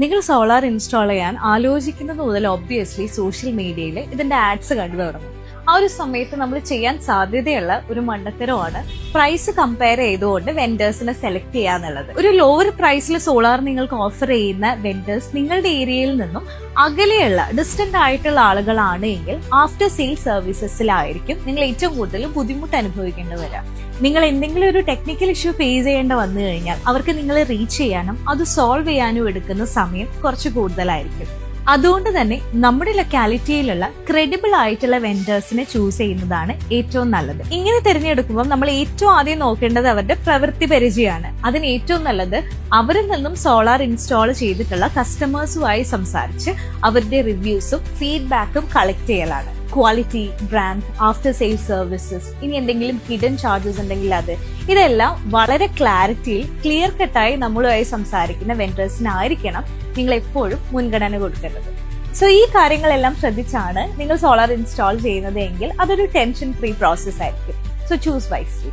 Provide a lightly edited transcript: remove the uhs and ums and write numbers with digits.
നിങ്ങൾ solar install ചെയ്യാൻ ആലോചിക്കുന്നത് മുതൽ ഒബ്വിയസ്ലി സോഷ്യൽ മീഡിയയിൽ ഇതിന്റെ ആഡ്സ് കണ്ടു തുടങ്ങും. ആ ഒരു സമയത്ത് നമ്മൾ ചെയ്യാൻ സാധ്യതയുള്ള ഒരു മണ്ടത്തരമാണ് പ്രൈസ് കമ്പയർ ചെയ്തുകൊണ്ട് വെൻഡേഴ്സിനെ സെലക്ട് ചെയ്യാന്നുള്ളത്. ഒരു ലോവർ പ്രൈസിൽ സോളാർ നിങ്ങൾക്ക് ഓഫർ ചെയ്യുന്ന വെൻഡേഴ്സ് നിങ്ങളുടെ ഏരിയയിൽ നിന്നും അകലെയുള്ള ഡിസ്റ്റന്റ് ആയിട്ടുള്ള ആളുകളാണ് എങ്കിൽ ആഫ്റ്റർ സെയിൽ സർവീസസിലായിരിക്കും നിങ്ങൾ ഏറ്റവും കൂടുതൽ ബുദ്ധിമുട്ട് അനുഭവിക്കേണ്ടി വരാം. നിങ്ങൾ എന്തെങ്കിലും ഒരു ടെക്നിക്കൽ ഇഷ്യൂ ഫേസ് ചെയ്യേണ്ട വന്നു കഴിഞ്ഞാൽ അവർക്ക് നിങ്ങളെ റീച്ച് ചെയ്യാനും അത് സോൾവ് ചെയ്യാനും എടുക്കുന്ന സമയം കുറച്ച് കൂടുതലായിരിക്കും. അതുകൊണ്ട് തന്നെ നമ്മുടെ ലൊക്കാലിറ്റിയിലുള്ള ക്രെഡിബിൾ ആയിട്ടുള്ള വെൻഡേഴ്സിനെ ചൂസ് ചെയ്യുന്നതാണ് ഏറ്റവും നല്ലത്. ഇങ്ങനെ തിരഞ്ഞെടുക്കുമ്പോൾ നമ്മൾ ഏറ്റവും ആദ്യം നോക്കേണ്ടത് അവരുടെ പ്രവൃത്തി പരിചയമാണ്. അതിന് ഏറ്റവും നല്ലത് അവരിൽ നിന്നും സോളാർ ഇൻസ്റ്റാൾ ചെയ്തിട്ടുള്ള കസ്റ്റമേഴ്സുമായി സംസാരിച്ച് അവരുടെ റിവ്യൂസും ഫീഡ്ബാക്കും കളക്ട് ചെയ്യലാണ്. Quality, brand, after sale services, ഇനി എന്തെങ്കിലും ഹിഡൻ ചാർജസ് ഉണ്ടെങ്കിൽ ഇതെല്ലാം വളരെ ക്ലാരിറ്റിയിൽ ക്ലിയർ കട്ടായി നമ്മളുമായി സംസാരിക്കുന്ന വെൻഡേഴ്സിനായിരിക്കണം നിങ്ങൾ എപ്പോഴും മുൻഗണന കൊടുക്കേണ്ടത്. സോ ഈ കാര്യങ്ങളെല്ലാം ശ്രദ്ധിച്ചാണ് നിങ്ങൾ സോളാർ ഇൻസ്റ്റാൾ ചെയ്യുന്നത് എങ്കിൽ അതൊരു ടെൻഷൻ ഫ്രീ പ്രോസസ് ആയിരിക്കും. So choose wisely.